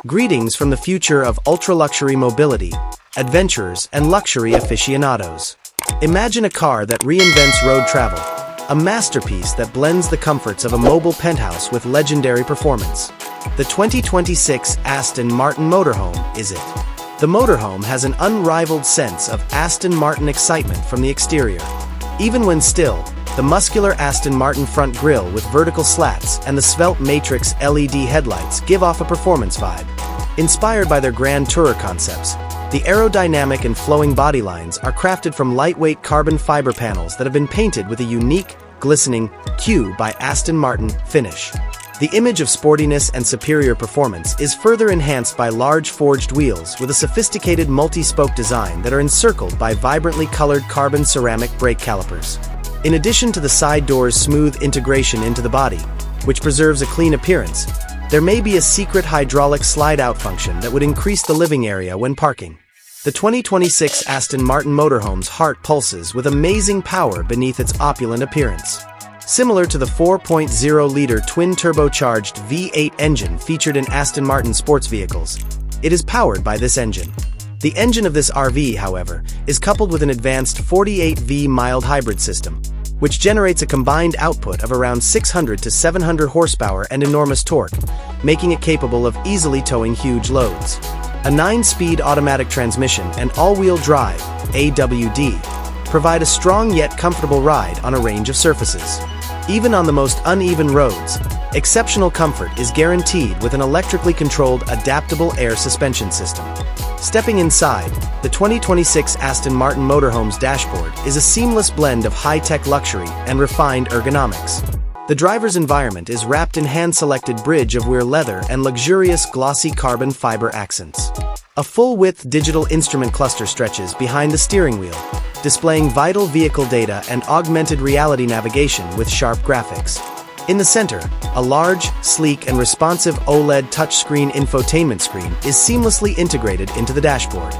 Greetings from the future of ultra-luxury mobility, adventurers, and luxury aficionados. Imagine a car that reinvents road travel, a masterpiece that blends the comforts of a mobile penthouse with legendary performance. The 2026 Aston Martin Motorhome is it. The motorhome has an unrivaled sense of Aston Martin excitement from the exterior. Even when still, the muscular Aston Martin front grille with vertical slats and the svelte matrix LED headlights give off a performance vibe. Inspired by their grand tourer concepts, the aerodynamic and flowing body lines are crafted from lightweight carbon fiber panels that have been painted with a unique, glistening Q by Aston Martin finish. The image of sportiness and superior performance is further enhanced by large forged wheels with a sophisticated multi-spoke design that are encircled by vibrantly colored carbon ceramic brake calipers. In addition to the side door's smooth integration into the body, which preserves a clean appearance, there may be a secret hydraulic slide-out function that would increase the living area when parking. The 2026 Aston Martin Motorhome's heart pulses with amazing power beneath its opulent appearance. Similar to the 4.0-liter twin-turbocharged V8 engine featured in Aston Martin sports vehicles, it is powered by this engine. The engine of this RV, however, is coupled with an advanced 48V mild hybrid system, which generates a combined output of around 600 to 700 horsepower and enormous torque, making it capable of easily towing huge loads. A 9-speed automatic transmission and all-wheel drive (AWD) provide a strong yet comfortable ride on a range of surfaces. Even on the most uneven roads, exceptional comfort is guaranteed with an electrically controlled adaptable air suspension system. Stepping inside, the 2026 Aston Martin Motorhome's dashboard is a seamless blend of high-tech luxury and refined ergonomics. The driver's environment is wrapped in hand-selected bridge of wear leather and luxurious glossy carbon fiber accents. A full-width digital instrument cluster stretches behind the steering wheel, displaying vital vehicle data and augmented reality navigation with sharp graphics. In the center, a large, sleek, and responsive OLED touchscreen infotainment screen is seamlessly integrated into the dashboard.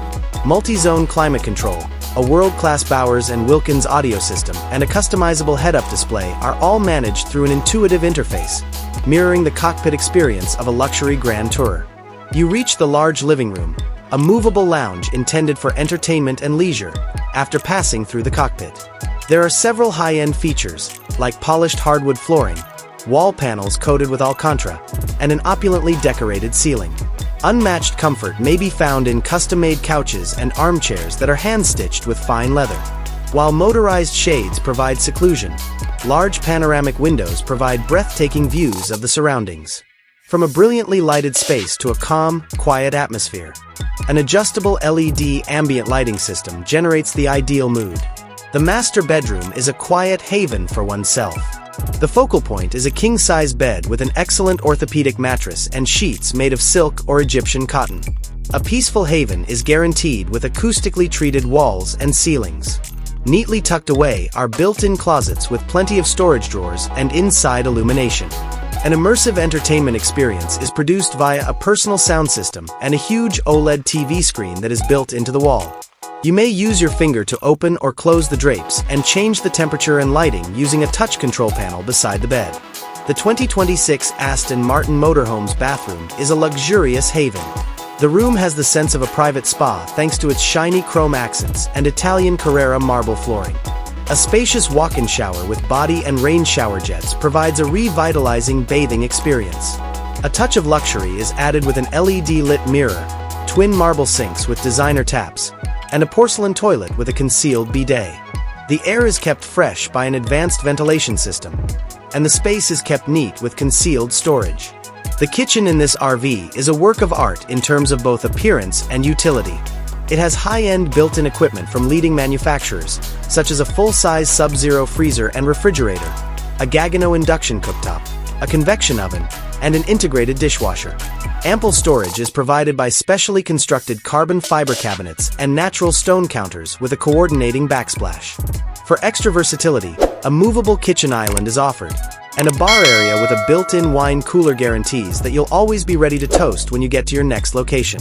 Multi-zone climate control, a world-class Bowers & Wilkins audio system, and a customizable head-up display are all managed through an intuitive interface, mirroring the cockpit experience of a luxury grand tourer. You reach the large living room, a movable lounge intended for entertainment and leisure, after passing through the cockpit. There are several high-end features, like polished hardwood flooring, wall panels coated with Alcantara, and an opulently decorated ceiling. Unmatched comfort may be found in custom-made couches and armchairs that are hand-stitched with fine leather. While motorized shades provide seclusion, large panoramic windows provide breathtaking views of the surroundings. From a brilliantly lighted space to a calm, quiet atmosphere, an adjustable LED ambient lighting system generates the ideal mood. The master bedroom is a quiet haven for oneself. The focal point is a king-size bed with an excellent orthopedic mattress and sheets made of silk or Egyptian cotton. A peaceful haven is guaranteed with acoustically treated walls and ceilings. Neatly tucked away are built-in closets with plenty of storage drawers and inside illumination. An immersive entertainment experience is produced via a personal sound system and a huge OLED TV screen that is built into the wall. You may use your finger to open or close the drapes and change the temperature and lighting using a touch control panel beside the bed. The 2026 Aston Martin Motorhome's bathroom is a luxurious haven. The room has the sense of a private spa thanks to its shiny chrome accents and Italian Carrara marble flooring. A spacious walk-in shower with body and rain shower jets provides a revitalizing bathing experience. A touch of luxury is added with an LED-lit mirror, twin marble sinks with designer taps, and a porcelain toilet with a concealed bidet. The air is kept fresh by an advanced ventilation system, and the space is kept neat with concealed storage. The kitchen in this RV is a work of art in terms of both appearance and utility. It has high-end built-in equipment from leading manufacturers, such as a full-size Sub-Zero freezer and refrigerator, a Gaggenau induction cooktop, a convection oven, and an integrated dishwasher. Ample storage is provided by specially constructed carbon fiber cabinets and natural stone counters with a coordinating backsplash. For extra versatility, a movable kitchen island is offered, and a bar area with a built-in wine cooler guarantees that you'll always be ready to toast when you get to your next location.